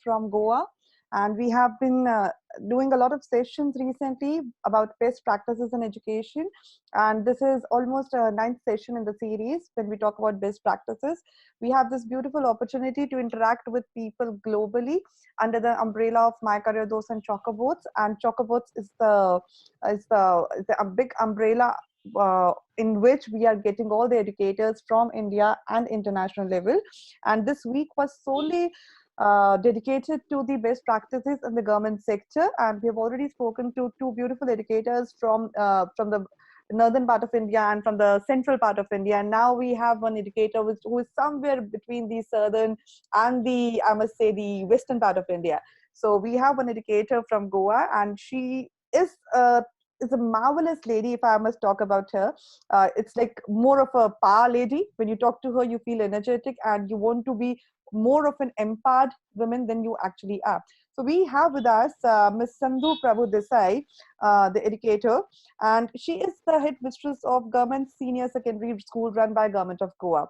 from Goa, and we have been doing a lot of sessions recently about best practices in education. And this is almost a ninth session in the series when we talk about best practices. We have this beautiful opportunity to interact with people globally under the umbrella of My Career Dos and Chocobots. And Chocobots is a big umbrella in which we are getting all the educators from India and international level. And this week was solely dedicated to the best practices in the government sector. And we have already spoken to two beautiful educators from the northern part of India and from the central part of India. And now we have one educator who is somewhere between the southern and I must say, the western part of India. So we have one educator from Goa, and she is a marvelous lady. If I must talk about her, it's like more of a power lady. When you talk to her, you feel energetic, and you want to be more of an empowered woman than you actually are. So we have with us Miss Sindhu Prabhu Desai, the educator, and she is the head mistress of Government Senior Secondary School run by Government of Goa.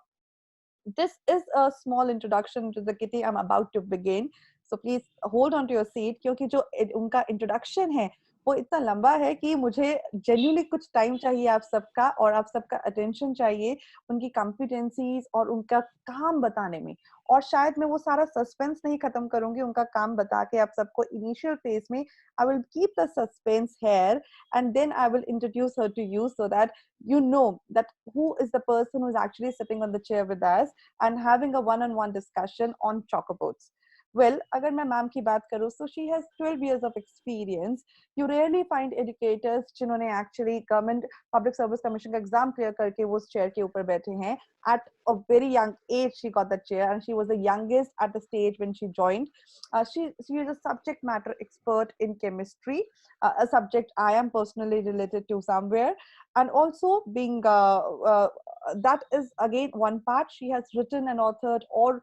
This is a small introduction to the kitty I'm about to begin. So please hold on to your seat, क्योंकि जो उनका introduction है वो इतना लंबा है कि मुझे genuinely कुछ time चाहिए आप सबका, और आप सबका attention चाहिए उनकी competencies और उनका काम बताने में. और शायद मैं वो सारा suspense नहीं खत्म करूंगी उनका काम बता के आप सबको initial phase में. I will keep the suspense here, and then I will introduce her to you so that you know that who is the person who is actually sitting on the chair with us and having a one-on-one discussion on chocobots. Well, अगर मैं ma'am की बात करूँ, so she has 12 years of experience. You rarely find educators जिन्होंने actually government public service commission का exam clear करके वो chair के ऊपर बैठे हैं. At a very young age, she got the chair, and she was the youngest at the stage when she joined. She is a subject matter expert in chemistry, a subject I am personally related to somewhere, and also being that is again one part. She has written and authored or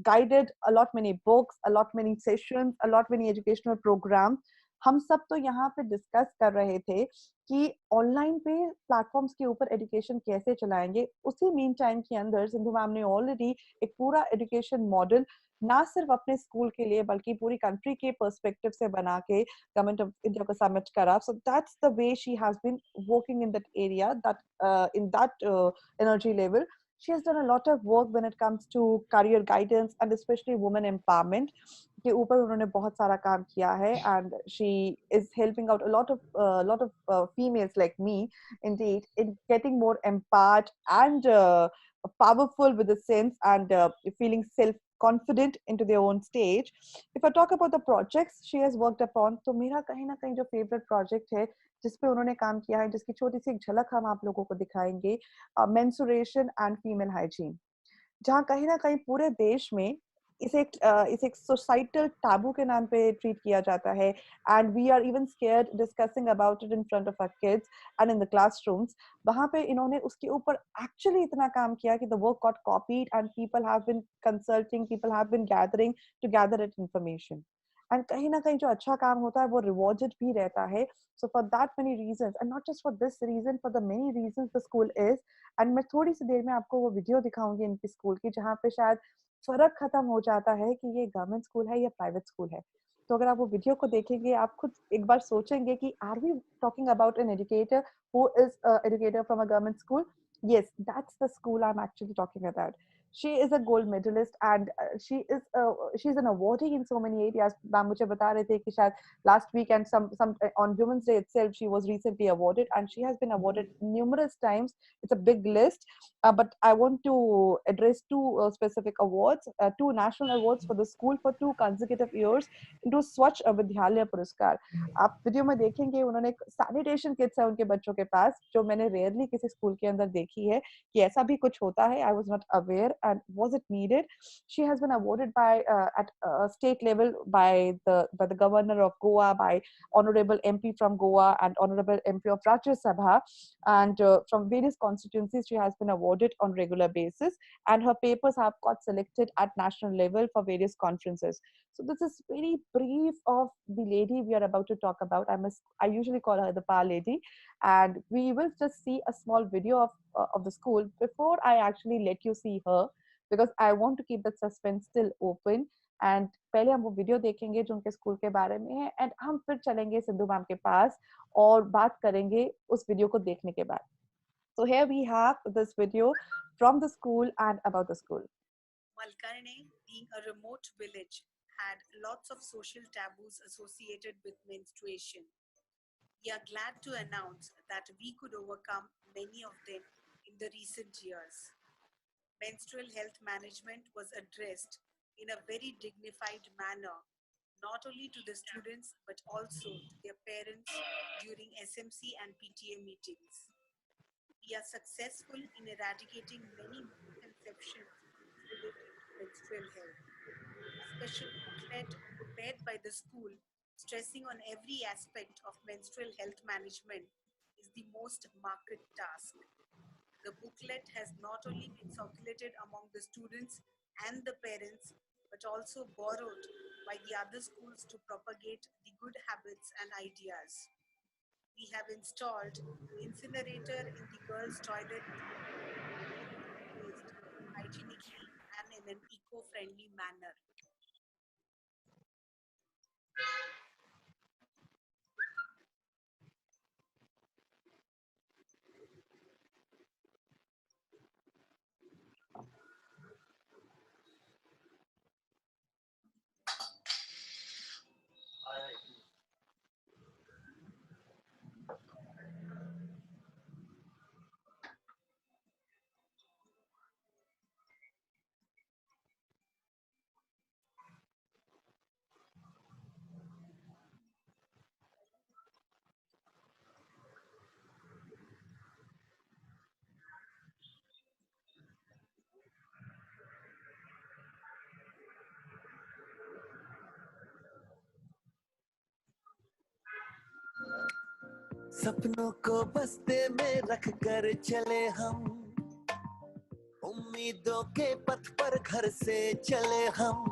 guided a lot many books, a lot many sessions, a lot many educational programs. हम सब तो यहाँ पे discuss कर रहे थे कि online पे प्लेटफॉर्म्स के ऊपर एजुकेशन कैसे चलाएंगे. उसी मीन टाइम के अंदर सिंधु मैम ने ऑलरेडी एक पूरा एजुकेशन मॉडल ना सिर्फ अपने स्कूल के लिए बल्कि पूरी कंट्री के पर्सपेक्टिव से बना के गवर्नमेंट ऑफ इंडिया को सबमिट करा. So that's the way she has been working in that area, that in that energy level. She has done a lot of work when it comes to career guidance and especially women empowerment के ऊपर उन्होंने बहुत सारा काम किया है. And she is helping out a lot of females like me indeed in getting more empowered and powerful with the sense and feeling self confident into their own stage. If I talk about the projects she has worked upon, तो मेरा कहीं ना कहीं जो favorite project है जिस पे उन्होंने काम किया है, जिसकी छोटी सी एक झलक हम आप लोगों को दिखाएंगे, menstruation and female hygiene, जहाँ कहीं ना कहीं पूरे देश में इसे एक सोसाइटल टैबू के नाम पे ट्रीट किया जाता है. And we are even scared discussing about it in front of our kids and in the classrooms. वहां पे इन्होंने उसके ऊपर एक्चुअली इतना काम किया कि the work got copied and people have been consulting, people have been gathering to gather it information. And कहीं ना कहीं जो अच्छा काम होता है वो रिवॉर्डेड भी रहता है. So for that many reasons, and not just for this reason, for the many reasons the school is. And मैं थोड़ी सी देर में आपको वो वीडियो दिखाऊंगी इनकी स्कूल की, जहाँ पे शायद फर्क खत्म हो जाता है कि ये गवर्नमेंट स्कूल है या प्राइवेट स्कूल है. तो अगर आप वो वीडियो को देखेंगे आप खुद एक बार सोचेंगे कि are we talking about an educator who is educator from a government school. Yes, that's the school I'm actually talking about. She is a gold medalist, and she's an awardee in so many areas. Ma'am मुझे बता रहे थे कि शायद last week and some on Women's Day itself she was recently awarded, and she has been awarded numerous times. It's a big list, but I want to address two specific awards, two national awards for the school for 2 consecutive years into Swachh Vidyalaya Puraskar. आप video में देखेंगे उन्होंने sanitation kits है उनके बच्चों के पास, जो मैंने रेयरली किसी स्कूल के अंदर देखी है कि ऐसा भी कुछ होता है. I was not aware and was it needed. She has been awarded by at state level by the governor of Goa, by honorable MP from Goa and honorable MP of Rajya Sabha, and from various constituencies she has been awarded on regular basis, and her papers have got selected at national level for various conferences. So this is very brief of the lady we are about to talk about. I usually call her the power lady, and we will just see a small video of the school before I actually let you see her, because I want to keep that suspense still open. And पहले हम वो video देखेंगे जो उनके school के बारे में है, एंड हम फिर चलेंगे सिंधु मैम के पास और बात करेंगे उस वीडियो को देखने के बाद. So here we have this video from the school and about the school. Malkarne, being a remote village, had lots of social taboos associated with menstruation. We are glad to announce that we could overcome many of them in the recent years. Menstrual health management was addressed in a very dignified manner, not only to the students but also to their parents during SMC and PTA meetings. We are successful in eradicating many misconceptions related to menstrual health. A special booklet prepared by the school stressing on every aspect of menstrual health management is the most marked task. The booklet has not only been circulated among the students and the parents, but also borrowed by the other schools to propagate the good habits and ideas. We have installed incinerator in the girls' toilet to placed hygienically and in an eco-friendly manner. सपनों को बस्ते में रख कर चले हम, उम्मीदों के पथ पर घर से चले हम,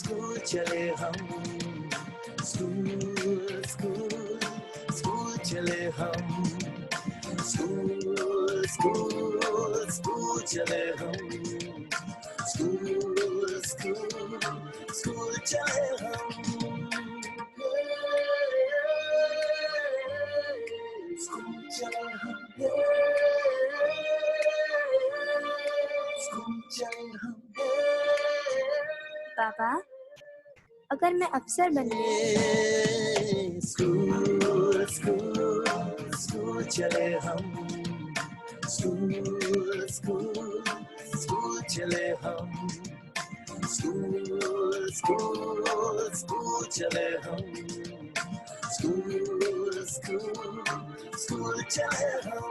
स्कूल चले हम, स्कूल स्कूल स्कूल चले हम, स्कूल स्कूल स्कूल चले हम, स्कूल स्कूल स्कूल चले हम. पापा, अगर मैं अफसर बन गई, स्कूल स्कूल स्कूल चले हम, स्कूल स्कूल स्कूल चले हम, स्कूल स्कूल स्कूल चले हम, स्कूल स्कूल स्कूल चले हम.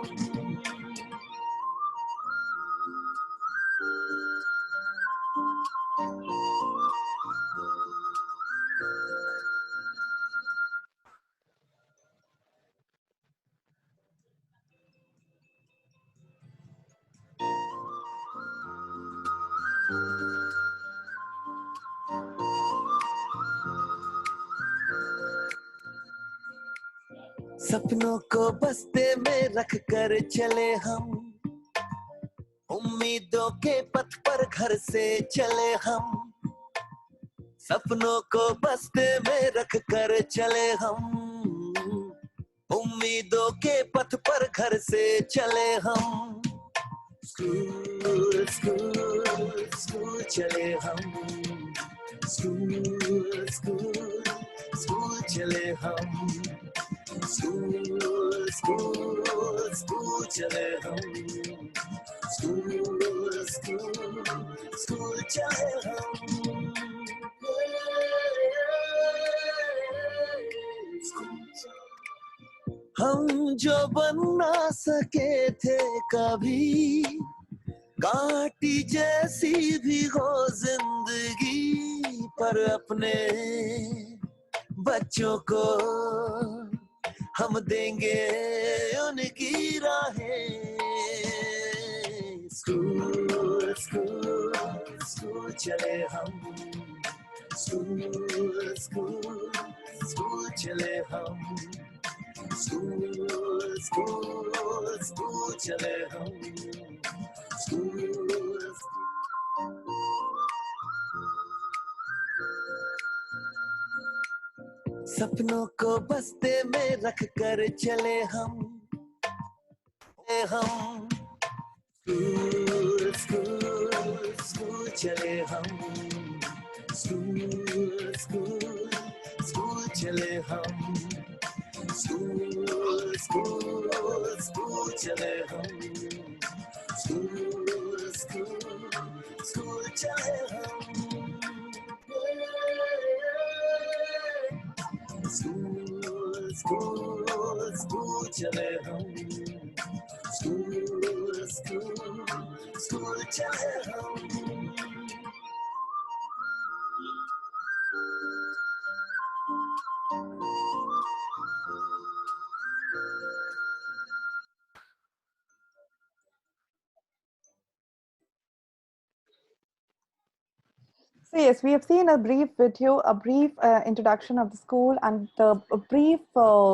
सपनों को बस्ते में रख कर चले हम, उम्मीदों के पथ पर घर से चले हम, सपनों को बस्ते में रख कर चले हम, उम्मीदों के पथ पर घर से चले हम, स्कूल स्कूल स्कूल चले हम, स्कूल स्कूल स्कूल चले हम, स्कूल स्कूल स्कूल चले हम, स्कूल स्कूल स्कूल चले हम. हम जो बन ना सके थे कभी, कांटी जैसी भी हो जिंदगी, पर अपने बच्चों को हम देंगे उनकी राहें. स्कूल स्कूल स्कूल चले हम, स्कूल स्कूल स्कूल चले हम, स्कूल स्कूल स्कूल चले हम, स्कूल सपनों को बस्ते में रख कर चले हम स्कूल स्कूल स्कूल चले हम स्कूल स्कूल स्कूल चले हम स्कूल स्कूल स्कूल चले हम स्कूल स्कूल स्कूल चले हम स्कूल स्कूल स्कूल चले हम स्कूल स्कूल स्कूल चले हम So yes, we have seen a brief video, a brief introduction of the school, and a brief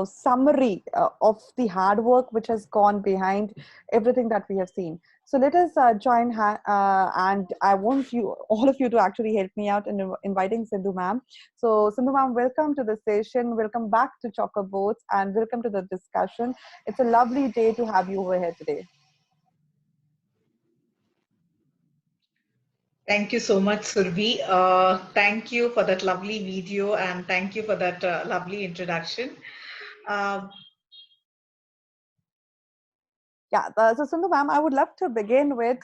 summary of the hard work which has gone behind everything that we have seen. So let us join, and I want you, all of you, to actually help me out in inviting Sindhu ma'am. So Sindhu ma'am, welcome to the session. Welcome back to Chocoboats, and welcome to the discussion. It's a lovely day to have you over here today. Thank you so much, Surbi. Thank you for that lovely video and thank you for that lovely introduction. Yeah, so Sindhu ma'am, I would love to begin with,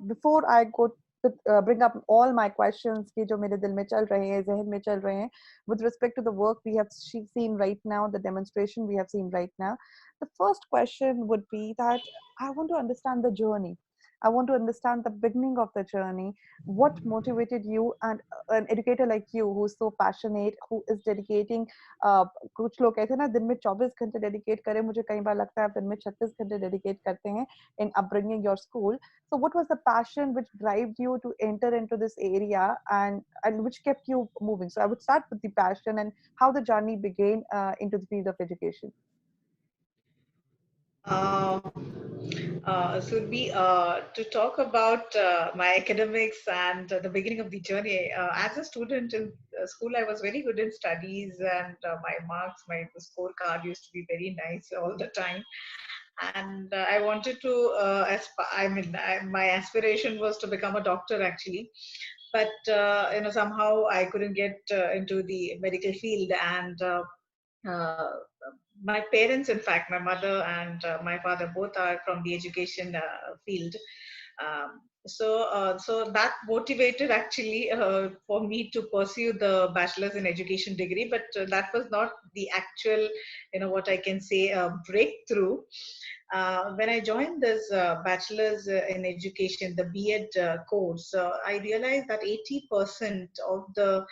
before I go to bring up all my questions ki jo mere dil mein chal rahe hain, zehn mein chal rahe hain, with respect to the work we have seen right now, the demonstration we have seen right now. The first question would be that I want to understand the journey. I want to understand the beginning of the journey. What motivated you, and an educator like you who is so passionate, who is dedicating कुछ लोग कहते हैं ना दिन में 24 घंटे dedicate करें, मुझे कई बार लगता है आप दिन में 36 घंटे डेडिकेट करते हैं in upbringing your school. So what was the passion which drove you to enter into this area, and which kept you moving? So I would start with the passion and how the journey began into the field of education. Surbi, to talk about my academics and the beginning of the journey. As a student in school, I was very good in studies, and my marks, my scorecard used to be very nice all the time. And I wanted to, my aspiration was to become a doctor actually. But somehow I couldn't get into the medical field, and uh, my parents, in fact, my mother and my father, both are from the education field. So that motivated actually for me to pursue the bachelor's in education degree, but that was not the actual, what I can say, breakthrough. When I joined this bachelor's in education, the B.Ed course, I realized that 80% of the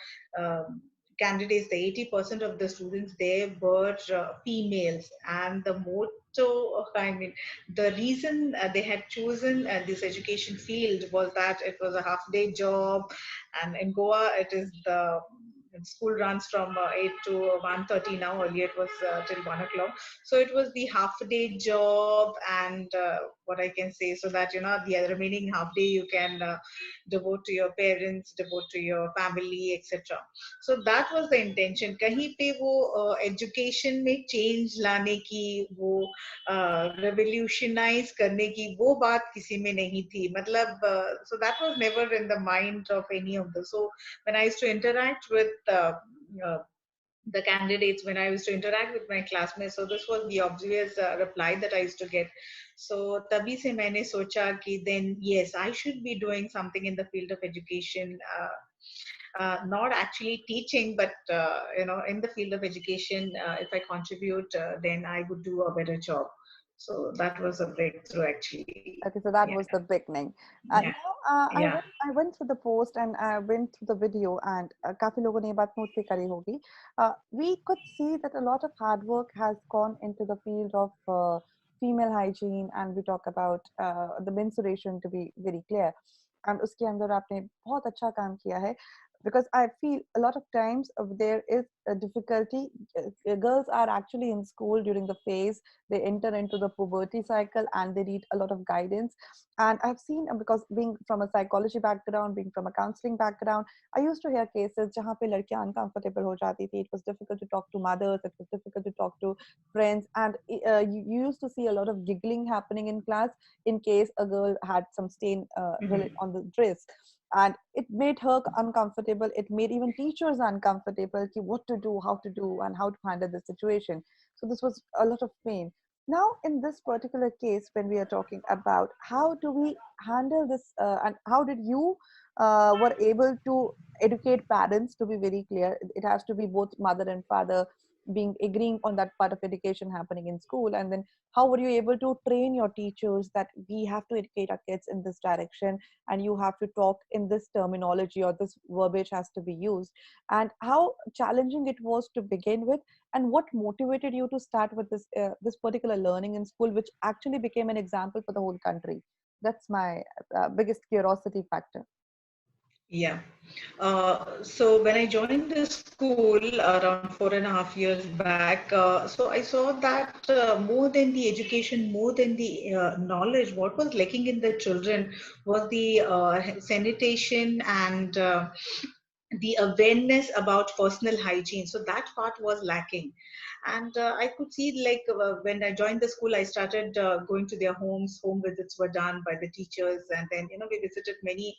candidates, the 80% of the students there were females, and the motto, I mean, the reason they had chosen this education field was that it was a half-day job, and in Goa, it is the school runs from 8 to 1:30 now. Earlier it was till 1 o'clock. So it was the half-day job, and what I can say, so that the remaining half day you can devote to your parents, devote to your family, etc. So that was the intention. कहीं पे वो education में change लाने की, वो revolutionize करने की वो बात किसी में नहीं थी. मतलब so that was never in the mind of any of the. So when I used to interact with the candidates, when I used to interact with my classmates, so this was the obvious reply that I used to get. So तभी से मैंने सोचा कि then yes, I should be doing something in the field of education, not actually teaching, but in the field of education, if I contribute, then I would do a better job. So that was a breakthrough actually. Okay, so that Yeah. was the beginning. Yeah. Now, Yeah. I went through the post and I went through the video, and काफी लोगों ने ये बात note भी करी होगी. We could see that a lot of hard work has gone into the field of female hygiene, and we talk about the menstruation, to be very clear. And उसके अंदर आपने बहुत अच्छा काम किया है. because I feel a lot of times there is a difficulty. Girls are actually in school during the phase they enter into the puberty cycle, and they need a lot of guidance. And I've seen, because being from a psychology background, being from a counseling background, I used to hear cases जहाँ पे लड़कियां uncomfortable हो जाती थी. It was difficult to talk to mothers. It was difficult to talk to friends, and you used to see a lot of giggling happening in class in case a girl had some stain Mhm. on the dress, and it made her uncomfortable. It made even teachers uncomfortable, ki what to do, how to do, and how to handle the situation. So this was a lot of pain. Now in this particular case, when we are talking about how do we handle this, and how did you were able to educate parents, to be very clear, it has to be both mother and father being agreeing on that part of education happening in school, and then how were you able to train your teachers that we have to educate our kids in this direction, and you have to talk in this terminology, or this verbiage has to be used, and how challenging it was to begin with, and what motivated you to start with this particular learning in school, which actually became an example for the whole country? That's my biggest curiosity factor. Yeah. So when I joined the school around 4.5 years back, so I saw that more than the education, more than the knowledge, what was lacking in the children was the sanitation and the awareness about personal hygiene. So that part was lacking. And I could see, like, when I joined the school, I started going to their homes. Home visits were done by the teachers, and then we visited many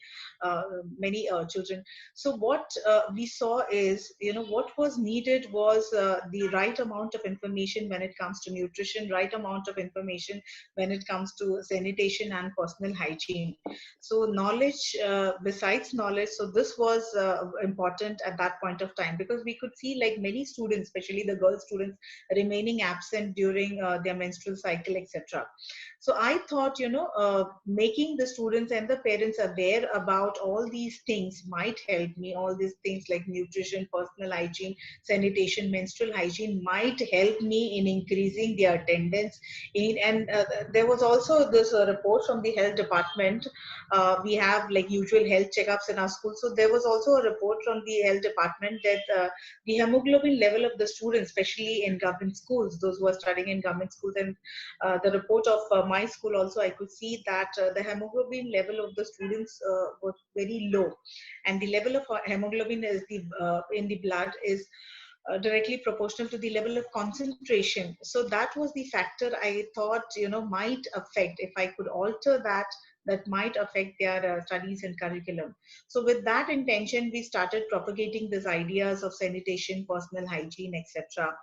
children. So what we saw is, what was needed was the right amount of information when it comes to nutrition, right amount of information when it comes to sanitation and personal hygiene. So knowledge, besides knowledge, so this was important at that point of time, because we could see, like, many students, especially the girl students, remaining absent during their menstrual cycle, etc. So I thought, making the students and the parents aware about all these things might help me. All these things like nutrition, personal hygiene, sanitation, menstrual hygiene might help me in increasing their attendance. And there was also this report from the health department. We have, like, usual health checkups in our school. So there was also a report from the health department that the hemoglobin level of the students, especially in government schools, those who are studying in government schools, and the report of my school also, I could see that the hemoglobin level of the students was very low, and the level of hemoglobin is the in the blood is directly proportional to the level of concentration. So that was the factor I thought, might affect. If I could alter that, that might affect their studies and curriculum. So with that intention, we started propagating these ideas of sanitation, personal hygiene, etc.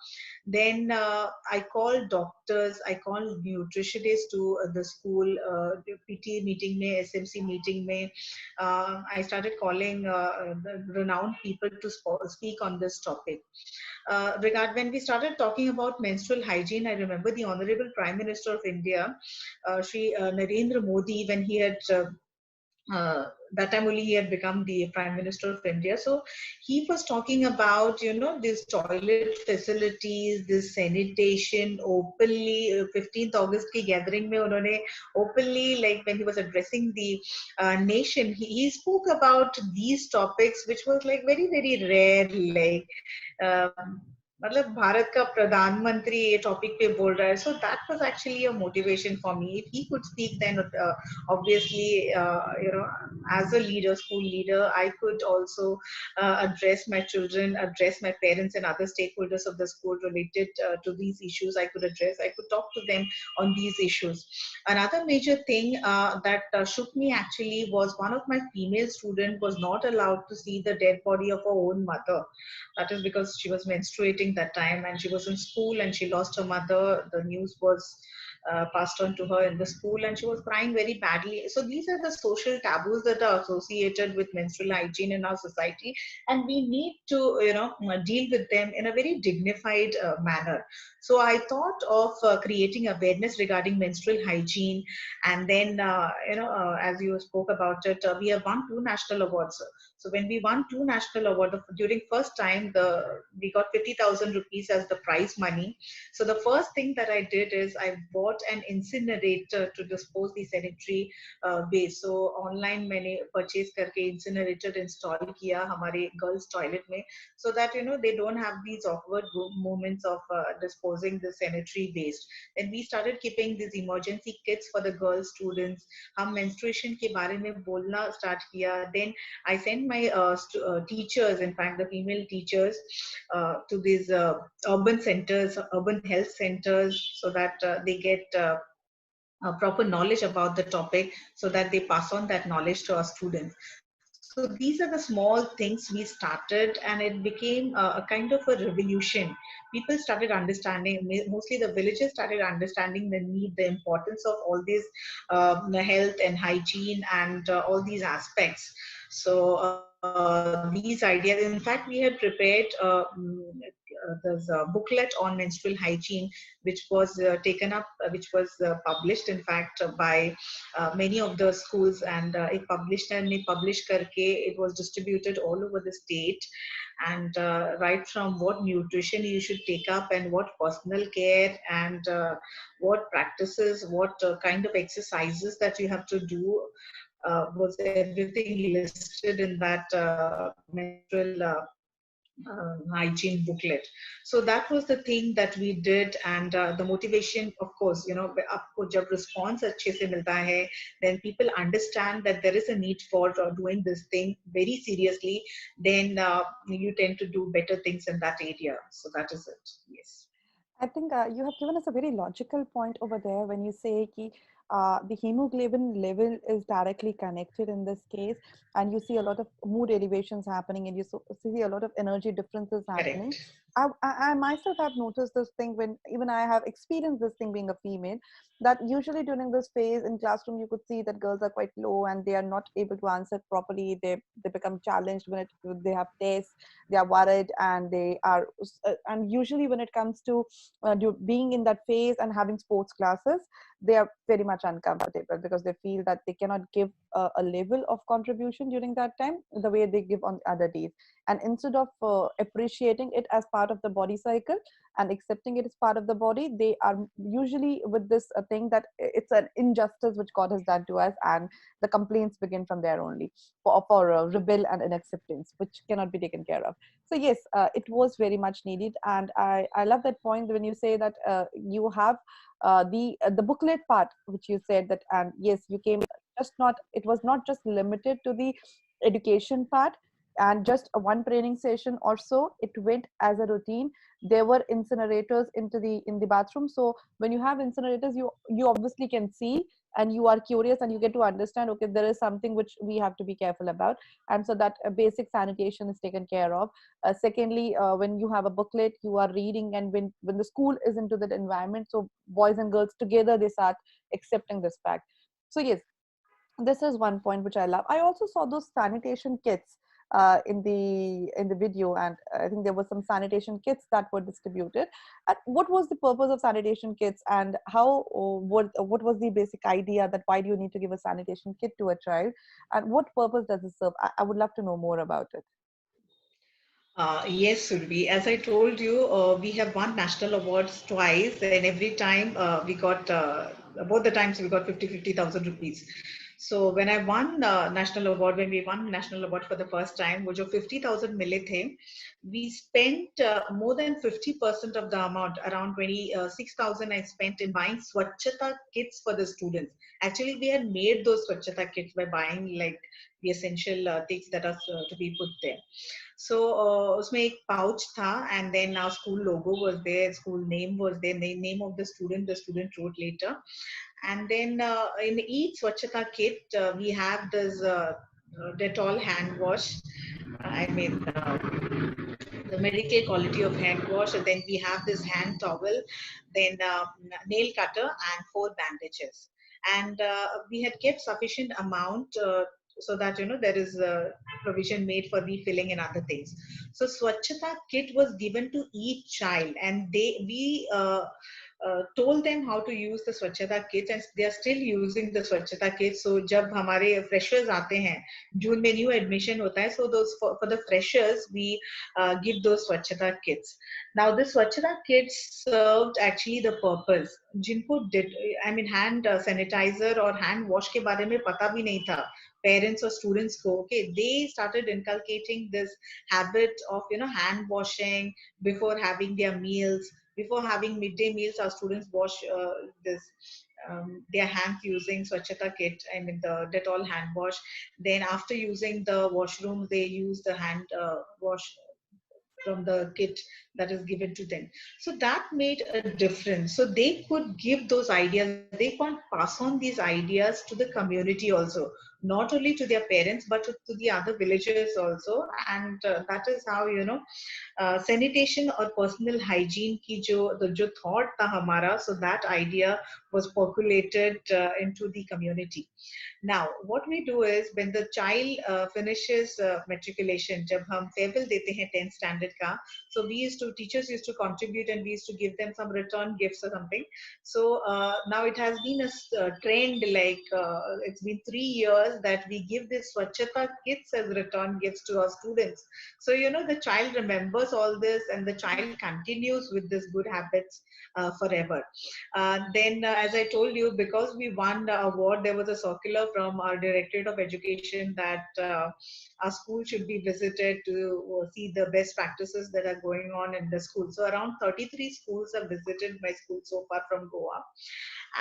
Then I called doctors, I called nutritionists to the school, PT meeting mein, SMC meeting mein. I started calling the renowned people to speak on this topic. When we started talking about menstrual hygiene, I remember the Honorable Prime Minister of India, Shri Narendra Modi, when he had that time only he had become the Prime Minister of India. So he was talking about, these toilet facilities, this sanitation openly. 15th August ki gathering mein unhone openly, like, when he was addressing the nation, he spoke about these topics, which was like very very rare. Like, मतलब भारत का प्रधानमंत्री ये topic पे बोल रहा है. So that was actually a motivation for me. If he could speak, then obviously, as a leader, school leader, I could also address my children, address my parents and other stakeholders of the school related to these issues. I could talk to them on these issues. Another major thing that shook me actually was one of my female students was not allowed to see the dead body of her own mother. That is because she was menstruating that time, and she was in school and she lost her mother. The news was passed on to her in the school, and she was crying very badly. So these are the social taboos that are associated with menstrual hygiene in our society, and we need to, deal with them in a very dignified manner. So I thought of creating awareness regarding menstrual hygiene. And then, as you spoke about it, we have won 2 national awards. So when we won 2 national awards during first time, we got 50,000 rupees as the prize money. So the first thing that I did is I bought bought an incinerator to dispose the sanitary waste. So online मैंने purchase करके incinerator install किया हमारे girls toilet में, so that they don't have these awkward moments of disposing the sanitary waste. Then we started keeping these emergency kits for the girl students. हम menstruation के बारे में बोलना start किया. Then I sent my teachers, in fact the female teachers, to these urban centers, urban health centers, so that they get proper knowledge about the topic, so that they pass on that knowledge to our students. So these are the small things we started, and it became a kind of a revolution. People started understanding, mostly the villagers started understanding the need, the importance of all these health and hygiene and all these aspects. So these ideas, in fact, we had prepared there's a booklet on menstrual hygiene, which was taken up, which was published, in fact, by many of the schools, and it published and it published karke, it was distributed all over the state. And right from what nutrition you should take up, and what personal care, and what practices, what kind of exercises that you have to do, was everything listed in that menstrual hygiene booklet. So that was the thing that we did. And the motivation, of course, आपको जब response अच्छे से मिलता है, then people understand that there is a need for doing this thing very seriously, then you tend to do better things in that area. So that is it. Yes. I think you have given us a very logical point over there when you say ki, the hemoglobin level is directly connected in this case, and you see a lot of mood elevations happening, and you see a lot of energy differences happening. Correct. I myself have noticed this thing when even I have experienced this thing being a female, that usually during this phase in classroom you could see that girls are quite low and they are not able to answer properly. They become challenged when they have tests. They are worried, and they are and usually when it comes to being in that phase and having sports classes, they are very much uncomfortable because they feel that they cannot give a level of contribution during that time the way they give on other days. And instead of appreciating it as part of the body cycle and accepting it as part of the body, they are usually with this thing that it's an injustice which God has done to us, and the complaints begin from there only for rebel and unacceptance, which cannot be taken care of. So yes, it was very much needed. And I love that point when you say that you have the booklet part, which you said that, and yes, you came just not, it was not just limited to the education part and just a one training session or so. It went as a routine. There were incinerators in the bathroom. So when you have incinerators, you obviously can see, and you are curious, and you get to understand, okay, there is something which we have to be careful about. And so that basic sanitation is taken care of. Secondly, when you have a booklet, you are reading, and when the school is into that environment, so boys and girls together, they start accepting this fact. So yes, this is one point which I love. I also saw those sanitation kits in the video, and I think there were some sanitation kits that were distributed. What was the purpose of sanitation kits, and how what was the basic idea that why do you need to give a sanitation kit to a child, and what purpose does it serve? I would love to know more about it. Yes, Survi. As I told you, we have won national awards twice, and every time we got, both the times we got 50,000 rupees. So when I won national award, when we won national award for the first time, wo jo 50,000 mile the, we spent more than 50% of the amount, around 26,000 I spent in buying Swachhata kits for the students. Actually, we had made those Swachhata kits by buying like the essential things that are to be put there. So उसमें एक pouch था, and then our school logo was there, school name was there, the name of the student wrote later. And then in each Swachhata kit, we have this Dettol hand wash. I mean, the medical quality of hand wash, and then we have this hand towel, then nail cutter, and 4 bandages. And we had kept sufficient amount so that there is a provision made for refilling and other things. So Swachhata kit was given to each child, and we told them how to use the Swachhata kits, and they are still using the Swachhata kits. So जब हमारे freshers आते हैं, जून में new admission होता है, so those for the freshers we give those Swachhata kits. Now the Swachhata kits served actually the purpose. जिनको I mean hand sanitizer और hand wash के बारे में पता भी नहीं था, parents or students को, okay, they started inculcating this habit of hand washing before having their meals. Before having midday meals, our students wash their hands using Swachhata kit, I mean the Dettol hand wash. Then after using the washroom, they use the hand wash from the kit that is given to them. So that made a difference. So they could give those ideas, they can't pass on these ideas to the community also, not only to their parents but to the other villagers also. And that is how sanitation or personal hygiene ki jo thought tha hamara, so that idea was percolated into the community. Now, what we do is when the child finishes matriculation, जब हम farewell देते हैं 10th standard का, so teachers used to contribute and we used to give them some return gifts or something. So now it has been a trend, like it's been 3 years that we give this Swachhata kits as return gifts to our students. So the child remembers all this and the child continues with this good habits forever. Then, as I told you, because we won the award, there was a circular from our Directorate of Education that our school should be visited to see the best practices that are going on in the school. So around 33 schools have visited my school so far from Goa.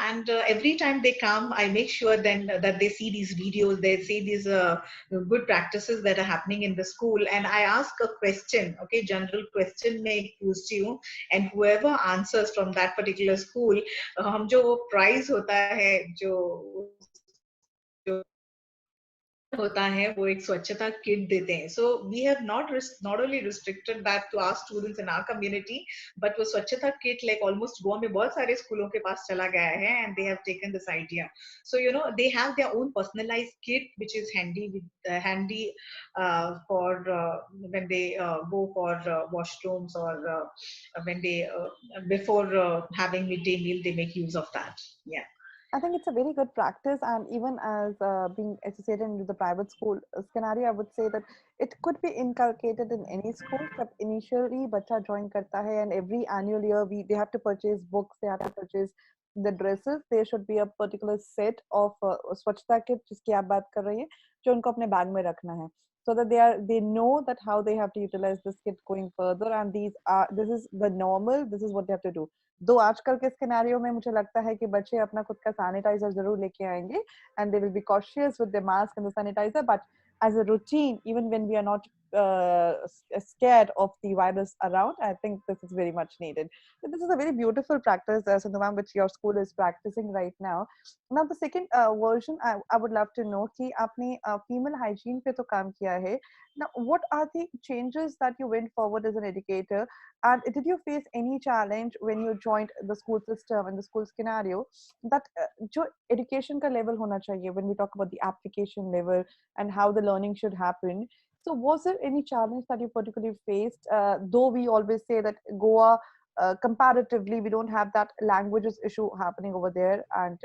And every time they come, I make sure then that they see these videos, they see these good practices that are happening in the school. And I ask a question, okay, general question may पूछती you, and whoever answers from that particular school, हम जो prize होता है, जो होता है वो एक स्वच्छता किट देते हैं. So we have not only restricted that to our students in our community, but वो स्वच्छता kit like almost गोवा में बहुत सारे स्कूलों के पास चला गया है, and they have taken this idea. So they have their own personalized kit which is handy for when they go for washrooms, or when they before having midday meal, they make use of that. Yeah. I think it's a very good practice, and even as being associated with the private school scenario, I would say that it could be inculcated in any school. But initially, bacha join karta hai, and every annual year they have to purchase books, they have to purchase the dresses. There should be a particular set of swachhta kit जिसकी आप बात कर रही हैं, जो उनको अपने bag में रखना है, so that they know that how they have to utilize this kit going further, and this is the normal, this is what they have to do. दो आजकल के स्केनारियो में मुझे लगता है कि बच्चे अपना खुद का सैनिटाइजर जरूर लेके आएंगे, and they will be cautious with the mask and the sanitizer, but as a routine, even when we are not scared of the virus around, I think this is very much needed. So this is a very beautiful practice, Sindhu ma'am, which your school is practicing right now. Now the second version, I would love to know कि आपने female hygiene पे तो काम किया है. Now what are the changes that you went forward as an educator, and did you face any challenge when you joined the school system and the school scenario that जो education का level होना चाहिए when we talk about the application level and how the learning should happen? So was there any challenge that you particularly faced? Though we always say that Goa, comparatively, we don't have that languages issue happening over there, and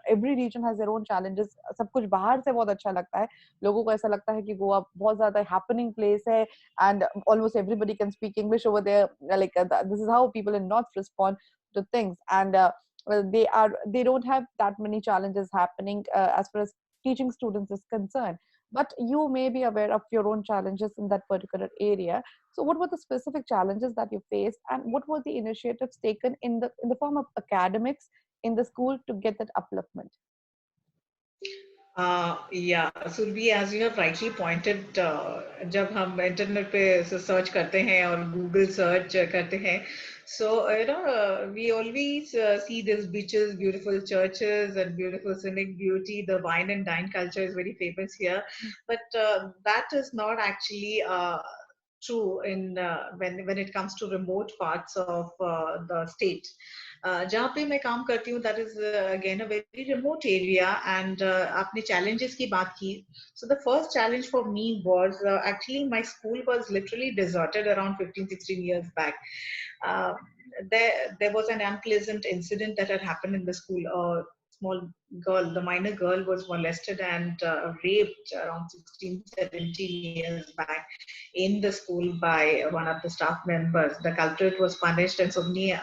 every region has their own challenges. सब कुछ बाहर से बहुत अच्छा लगता है, लोगों को ऐसा लगता है कि गोवा बहुत ज़्यादा happening place है, and almost everybody can speak English over there. Like this is how people in North respond to things, and well, they don't have that many challenges happening as far as teaching students is concerned. But you may be aware of your own challenges in that particular area. So what were the specific challenges that you faced, and what were the initiatives taken in the form of academics in the school to get that upliftment? Yeah, Surbi, as you have rightly pointed, जब हम internet पे search करते हैं और Google search करते हैं, so we always see these beaches, beautiful churches, and beautiful scenic beauty. The wine and dine culture is very famous here, but that is not actually true in when it comes to remote parts of the state. जहाँ पे मैं काम करती हूँ, that is again a very remote area, and आपने challenges की बात की. So the first challenge for me was actually my school was literally deserted around 15-16 years back. there was an unpleasant incident that had happened in the school. A small girl, the minor girl, was molested and raped around 16, 17 years back in the school by one of the staff members. The culprit was punished, and so many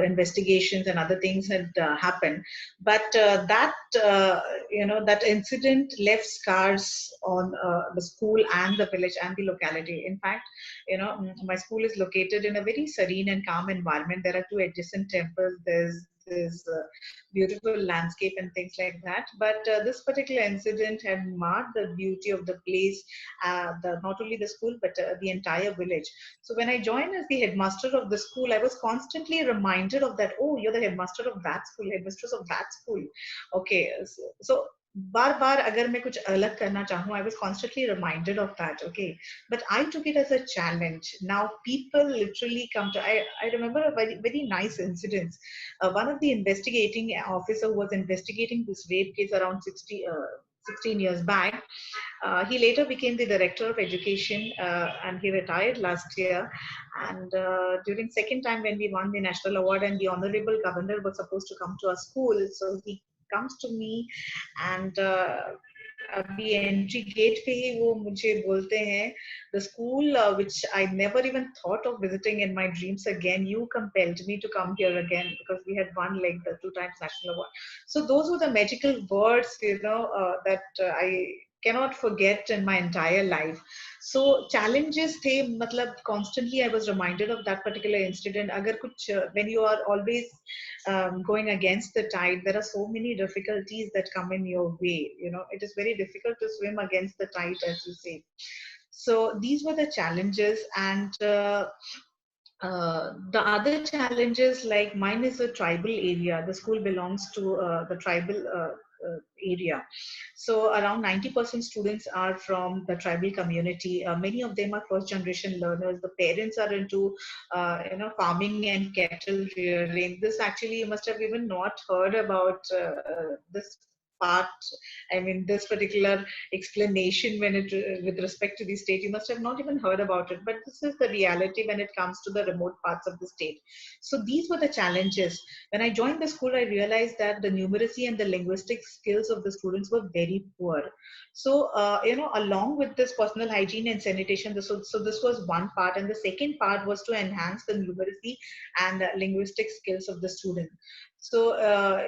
investigations and other things had happened. But that incident left scars on the school and the village and the locality. In fact, my school is located in a very serene and calm environment. There are two adjacent temples. There's beautiful landscape and things like that. But this particular incident had marred the beauty of the place, not only the school but the entire village. So when I joined as the headmaster of the school, I was constantly reminded of that. Oh, you're the headmaster of that school, headmistress of that school. Okay, so बार बार अगर मैं कुछ अलग करना चाहूँ, I was constantly reminded of that. Okay, but I took it as a challenge. Now people literally come to. I remember a very very nice incident. One of the investigating officer who was investigating this rape case around 16 years back. He later became the director of education, and he retired last year. And during second time when we won the national award, and the honorable governor was supposed to come to our school, so he comes to me and अभी entry gate पे ही वो मुझे बोलते हैं, the school which I never even thought of visiting in my dreams again, you compelled me to come here again because we had won like the 2 times national award. So those were the magical words, that I cannot forget in my entire life. So challenges थे, मतलब constantly I was reminded of that particular incident. अगर कुछ when you are always going against the tide, there are so many difficulties that come in your way. It is very difficult to swim against the tide, as you say. So these were the challenges, and the other challenges, like mine is a tribal area. The school belongs to the tribal area. So around 90% students are from the tribal community. Many of them are first generation learners. The parents are into farming and cattle rearing. This actually, you must have even not heard about this part. I mean, this particular explanation when it with respect to the state, you must have not even heard about it. But this is the reality when it comes to the remote parts of the state. So these were the challenges. When I joined the school, I realized that the numeracy and the linguistic skills of the students were very poor. So along with this personal hygiene and sanitation, so this was one part, and the second part was to enhance the numeracy and linguistic skills of the student. So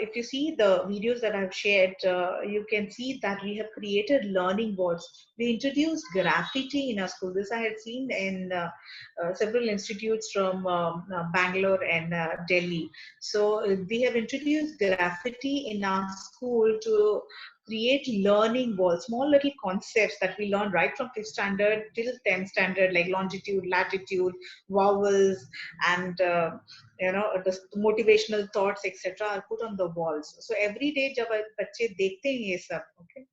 if you see the videos that I've shared, you can see that we have created learning boards. We introduced graffiti in our school. This I had seen in several institutes from Bangalore and Delhi. So we have introduced graffiti in our school to create learning walls, small little concepts that we learn right from 5th standard till 10th standard, like longitude, latitude, vowels, and the motivational thoughts, etc., are put on the walls. So every day जब बच्चे देखते हैं ये सब, okay,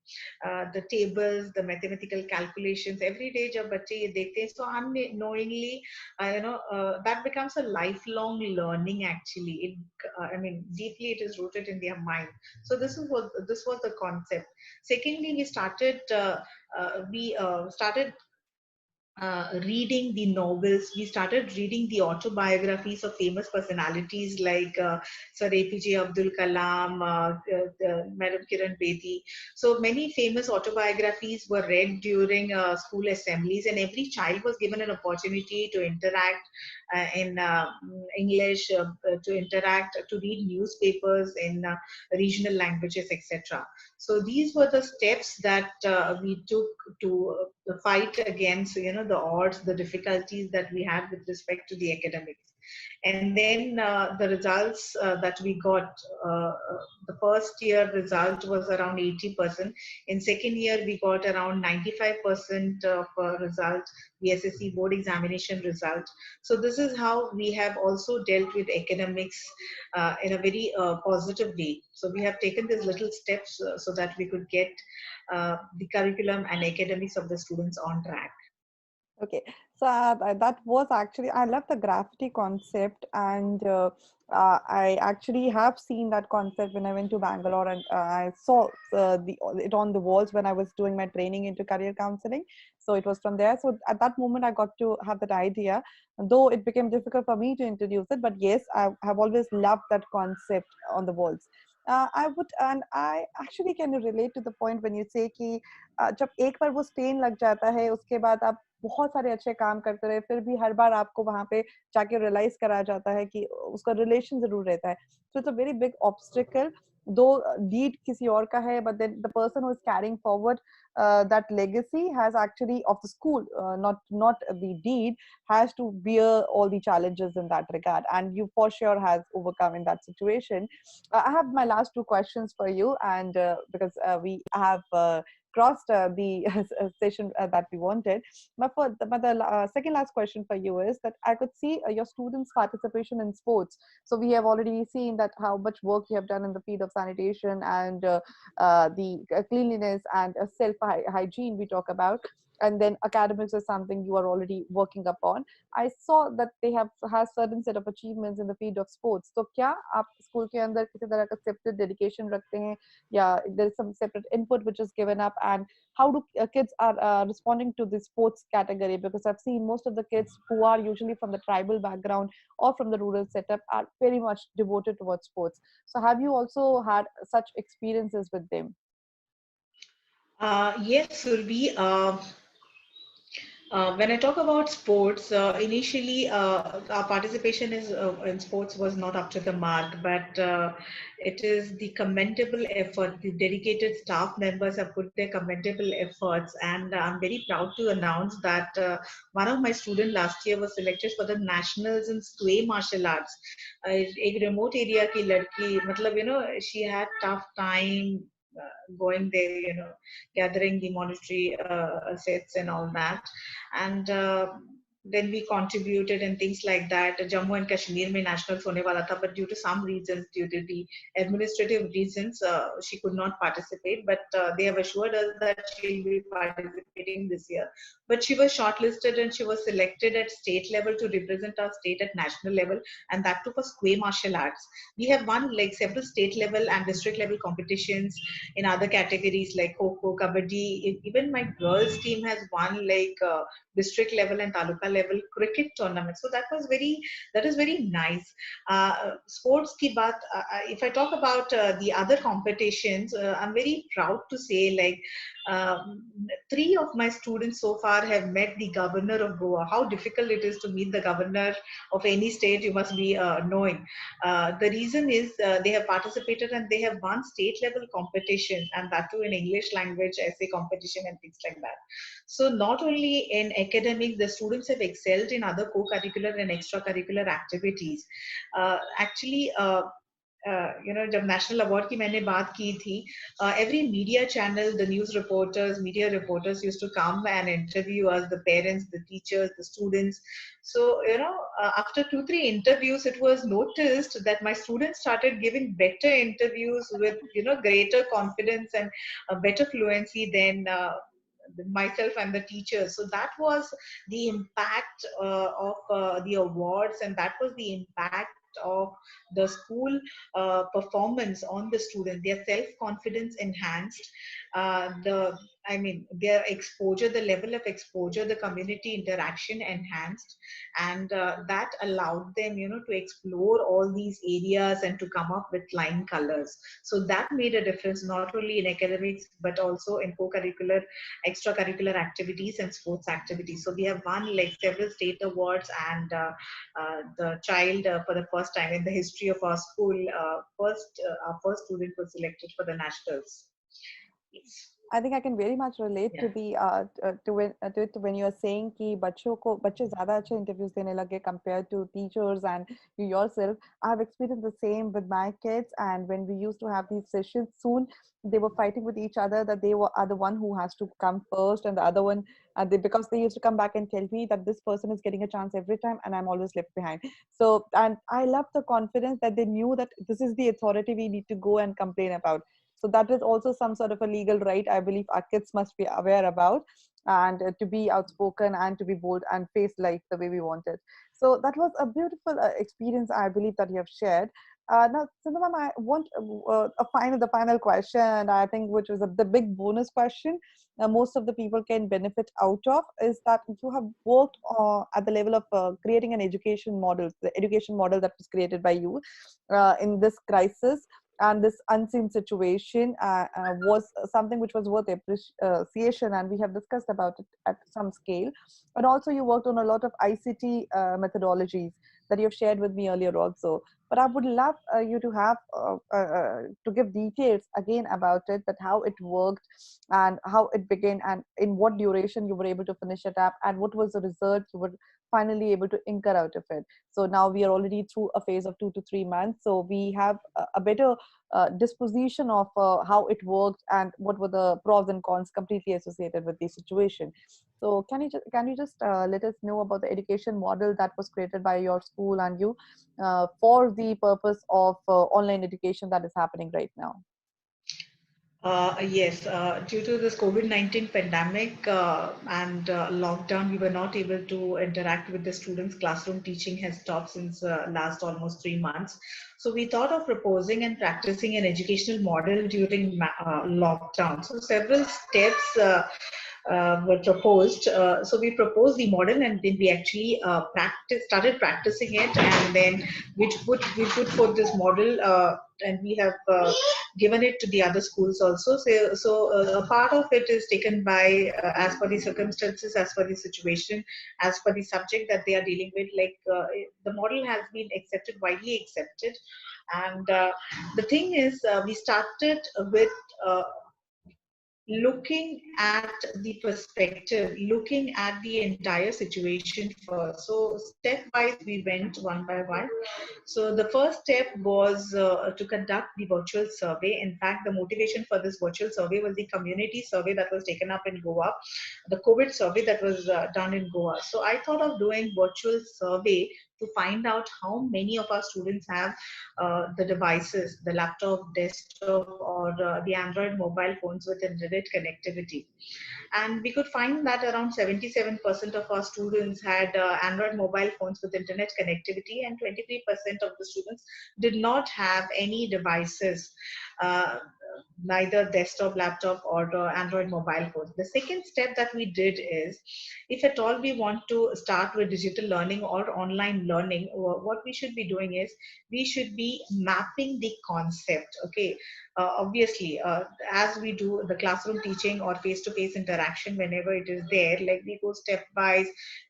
the tables, the mathematical calculations, every day जब बच्चे ये देखते हैं, so unknowingly, that becomes a lifelong learning. Actually, I mean, deeply it is rooted in their mind. So this was the concept. Secondly, we started reading the novels. We started reading the autobiographies of famous personalities like Sir APJ Abdul Kalam, Madam Kiran Bedi. So many famous autobiographies were read during school assemblies, and every child was given an opportunity to interact in English, to interact, to read newspapers in regional languages, etc. So these were the steps that we took to fight against, the odds, the difficulties that we had with respect to the academics. And then the results that we got, the first year result was around 80%. In second year, we got around 95% of result, the SSC board examination result. So this is how we have also dealt with academics in a very positive way. So we have taken these little steps so that we could get the curriculum and academics of the students on track. Okay, so that was actually, I love the graffiti concept, and I actually have seen that concept when I went to Bangalore, and I saw it on the walls when I was doing my training into career counseling. So it was from there. So at that moment, I got to have that idea, though it became difficult for me to introduce it. But yes, I have always loved that concept on the walls. I would, and I actually can relate to the point when you say कि जब एक बार वो stand लग जाता है उसके बाद आप बहुत सारे अच्छे काम करते रहे फिर भी हर बार आपको वहां पे जाके रियलाइज करा जाता है कि उसका रिलेशन जरूर रहता है so it's a very big obstacle though lead किसी और का है but then the person who is carrying forward that legacy has actually of the school not the deed has to bear all the challenges in that regard and you for sure has overcome in that situation. I have my last two questions for you and because we have crossed the session that we wanted. But the second last question for you is that I could see your students' participation in sports. So we have already seen that how much work you have done in the field of sanitation and the cleanliness and self hygiene we talk about. And then academics is something you are already working upon. I saw that they have has certain set of achievements in the field of sports. So क्या आप school के अंदर किसी तरह का separate dedication रखते हैं yeah there is some separate input which is given up and how do kids are responding to the sports category because I've seen most of the kids who are usually from the tribal background or from the rural setup are very much devoted towards sports so have you also had such experiences with them? Yes, Surbi. When I talk about sports, initially our participation in sports was not up to the mark, but it is the commendable effort. The dedicated staff members have put their commendable efforts, and I'm very proud to announce that one of my students last year was selected for the nationals in sway martial arts. एक remote area की लड़की, मतलब she had tough time going there, gathering the monetary assets and all that. And then we contributed and things like that. Jammu and Kashmir mein national hone wala tha, but due to some reasons, due to the administrative reasons, she could not participate. But they have assured us that she'll be participating this year. But she was shortlisted and she was selected at state level to represent our state at national level, and that too for square martial arts. We have won like several state level and district level competitions in other categories like Kho, Kabaddi. Even my girls team has won like district level and taluka level cricket tournament. So that is very nice. Sports ki baat, if I talk about the other competitions, I'm very proud to say like three of my students so far have met the governor of Goa. How difficult it is to meet the governor of any state, you must be knowing. The reason is they have participated and they have won state level competition, and that too in English language essay competition and things like that. So not only in academics, the students have excelled in other co-curricular and extracurricular activities. Actually, जब national award की मैंने बात की थी, every media channel, the news reporters, media reporters used to come and interview us, the parents, the teachers, the students. So after 2 3 interviews, it was noticed that my students started giving better interviews with greater confidence and better fluency than myself and the teachers. So that was the impact of the awards, and that was the impact of the school performance on the student. Their self confidence enhanced, the I mean their exposure, the level of exposure, the community interaction enhanced, and that allowed them to explore all these areas and to come up with flying colors. So that made a difference not only in academics but also in co-curricular, extracurricular activities and sports activities. So we have won like several state awards, and the child for the first time in the history of our school, our first student was selected for the nationals. Yes. I think I can very much relate Yeah. to the to it when you're saying कि बच्चे ज़्यादा अच्छे interviews देने लगे compared to teachers and you yourself. I have experienced the same with my kids, and when we used to have these sessions, soon they were fighting with each other that are the one who has to come first, and the other one, because they used to come back and tell me that this person is getting a chance every time, and I'm always left behind. So, and I love the confidence that they knew that this is the authority we need to go and complain about. So that is also some sort of a legal right I believe our kids must be aware about, and to be outspoken and to be bold and face life the way we want it. So that was a beautiful experience I believe that you have shared. Now, Sindhu ma'am, I want the final question, and I think which was the big bonus question most of the people can benefit out of, is that you have worked at the level of creating an education model, the education model that was created by you in this crisis and this unseen situation was something which was worth appreciation, and we have discussed about it at some scale. And also you worked on a lot of ICT methodologies that you have shared with me earlier also. But I would love you to have to give details again about it, that how it worked and how it began and in what duration you were able to finish it up, and what was the result you were finally able to incur out of it. So now we are already through a phase of 2 to 3 months, so we have a better disposition of how it worked and what were the pros and cons completely associated with the situation. So can you just let us know about the education model that was created by your school and you for the purpose of online education that is happening right now? Yes, due to this COVID-19 pandemic and lockdown, we were not able to interact with the students. Classroom teaching has stopped since last almost 3 months. So we thought of proposing and practicing an educational model during lockdown. So several steps were proposed. So we proposed the model, and then we actually started practicing it, and then we put forth this model, and we have given it to the other schools also. So a part of it is taken by as per the circumstances, as per the situation, as per the subject that they are dealing with. Like the model has been accepted, widely accepted, and the thing is, we started with. Looking at the perspective, looking at the entire situation first. So step-wise, we went one by one. So the first step was to conduct the virtual survey. In fact, the motivation for this virtual survey was the community survey that was taken up in Goa, the COVID survey that was done in Goa. So I thought of doing virtual survey to find out how many of our students have the devices, the laptop, desktop, or the Android mobile phones with internet connectivity. And we could find that around 77% of our students had Android mobile phones with internet connectivity, and 23% of the students did not have any devices, uh, neither desktop, laptop, or Android mobile phones. The second step that we did is, if at all we want to start with digital learning or online learning, what we should be doing is we should be mapping the concept. Okay, obviously, as we do the classroom teaching or face-to-face interaction, whenever it is there, like we go stepwise,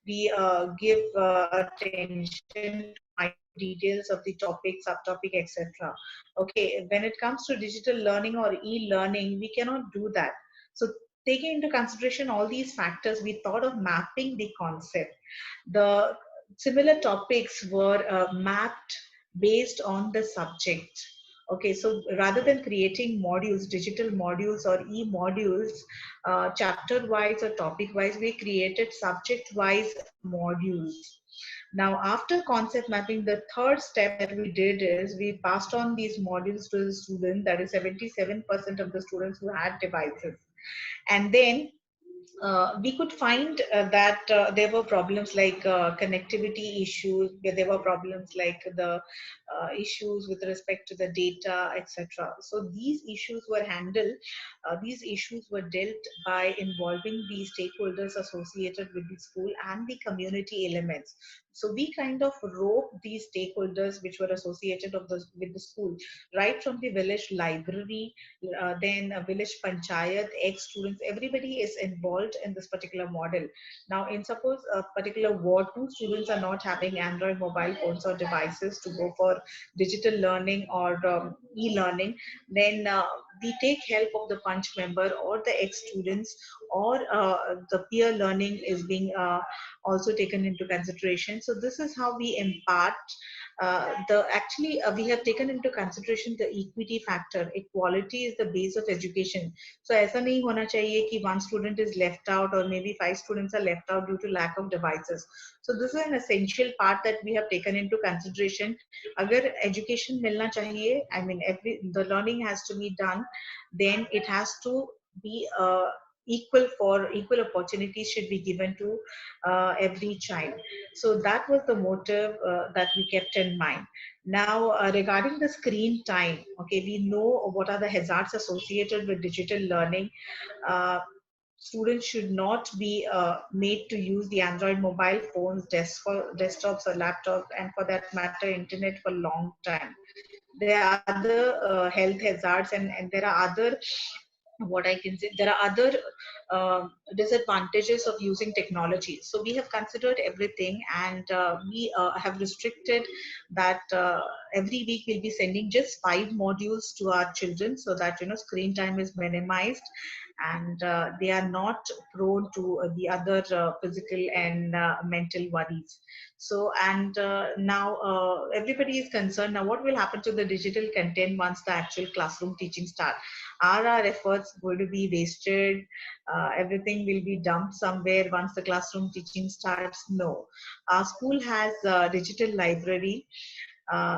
we give attention to minute details of the topic, subtopic, etc. Okay, when it comes to digital learning or e-learning, we cannot do that. So taking into consideration all these factors, we thought of mapping the concept. The similar topics were mapped based on the subject. Okay, so rather than creating modules, digital modules or e-modules, chapter wise or topic wise, we created subject wise modules. Now, after concept mapping, the third step that we did is we passed on these modules to the student, that is 77% of the students who had devices. And then we could find that there were problems like connectivity issues, where there were problems like the issues with respect to the data, etc. So these issues were handled, these issues were dealt by involving the stakeholders associated with the school and the community elements. So we kind of roped these stakeholders which were associated with the school, right from the village library, then a village panchayat, ex-students, everybody is involved in this particular model. Now, in suppose a particular ward, two students are not having Android mobile phones or devices to go for digital learning or e-learning, then we take help of the punch member or the ex-students, or the peer learning is being also taken into consideration. So this is how we impart we have taken into consideration the equity factor. Equality is the base of education. So ऐसा नहीं होना चाहिए कि one student is left out or maybe 5 students are left out due to lack of devices. So this is an essential part that we have taken into consideration. अगर education मिलना चाहिए, I mean the learning has to be done then it has to be equal opportunities should be given to every child. So that was the motive that we kept in mind. Now, regarding the screen time, okay, we know what are the hazards associated with digital learning. Uh, Students should not be made to use the Android mobile phones, desktops or laptops, and for that matter, internet for long time. There are other health hazards, and there are other, what I can say, there are other disadvantages of using technology. So we have considered everything, and we have restricted that every week we'll be sending just 5 modules to our children, so that screen time is minimized, and they are not prone to the other physical and mental worries. So, and now everybody is concerned now what will happen to the digital content once the actual classroom teaching starts. Are our efforts going to be wasted? Everything will be dumped somewhere once the classroom teaching starts? No. Our school has a digital library.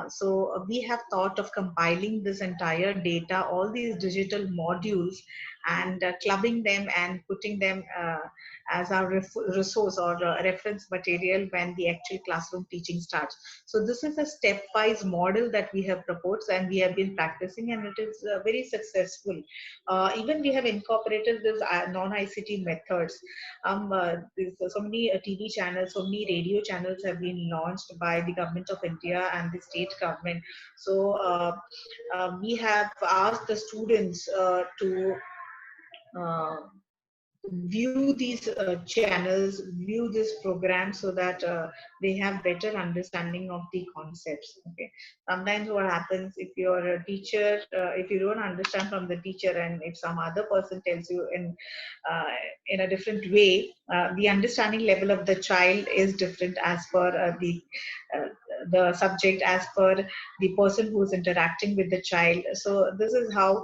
So we have thought of compiling this entire data, all these digital modules, and clubbing them and putting them as our resource or reference material when the actual classroom teaching starts. So this is a stepwise model that we have proposed, and we have been practicing, and it is very successful. Even we have incorporated this non-ICT methods. There's so many TV channels, so many radio channels have been launched by the government of India and the state government. So we have asked the students to uh, view these channels, view this program, so that they have better understanding of the concepts. Okay. Sometimes what happens, if you're a teacher, if you don't understand from the teacher, and if some other person tells you uh, in a different way, the understanding level of the child is different as per uh, the subject, as per the person who is interacting with the child. So this is how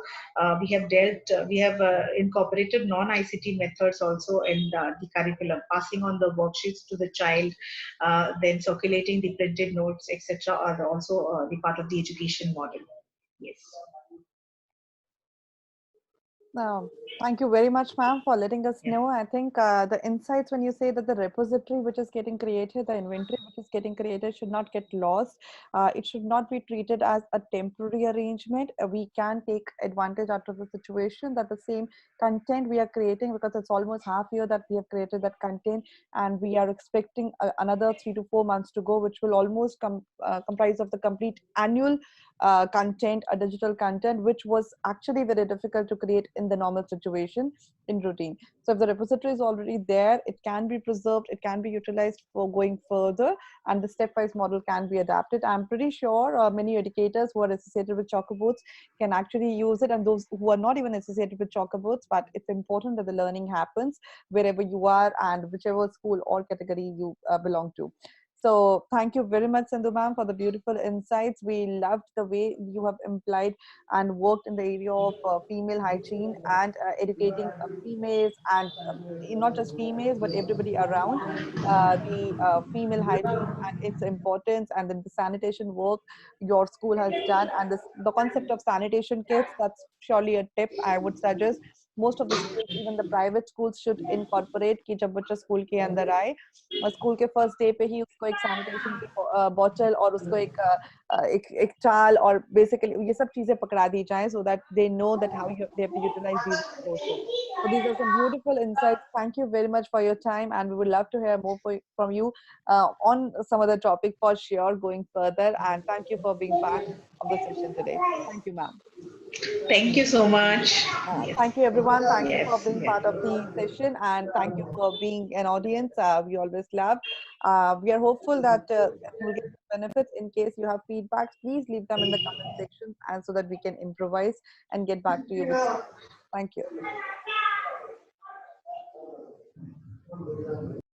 we have incorporated non-ICT methods also in the curriculum, passing on the worksheets to the child, then circulating the printed notes, etc., are also the part of the education model. Yes. Um, Thank you very much, ma'am, for letting us Yeah. know. I think the insights when you say that the repository which is getting created, the inventory which is getting created should not get lost. It should not be treated as a temporary arrangement. We can take advantage out of the situation that the same content we are creating, because it's almost half year that we have created that content, and we are expecting another 3 to 4 months to go, which will almost comprise of the complete annual content, a digital content, which was actually very difficult to create in the normal situation in routine. So if the repository is already there, it can be preserved, it can be utilized for going further, and the stepwise model can be adapted. I'm pretty sure many educators who are associated with chalkboards can actually use it, and those who are not even associated with chalkboards, but it's important that the learning happens wherever you are and whichever school or category you belong to. So thank you very much, Sindhu ma'am, for the beautiful insights. We loved the way you have implied and worked in the area of female hygiene and educating females, and not just females, but everybody around the female hygiene and its importance, and then the sanitation work your school has done, and this, the concept of sanitation kits, that's surely a tip I would suggest. Most of the schools, even the private schools, should incorporate कि जब बच्चा school के अंदर आए, school के first day पे ही उसको एक सैनिटेशन की बॉटल और उसको एक चाल और बेसिकली ये सब चीजें पकड़ा दी जाएं, so that they know that how they have to utilize these resources. So these are some beautiful insights. Thank you very much for your time, and we would love to hear more from you on some other topic for sure going further. And thank you for being part of the session today. Thank you, ma'am. Thank you so much. Yes. Thank you, everyone. Thank you for Yes. being Yes. part of the session, and thank you for being an audience. We always love. We are hopeful that you will get benefits. In case you have feedbacks, please leave them in the comment section, and so that we can improvise and get back to you with some. Thank you.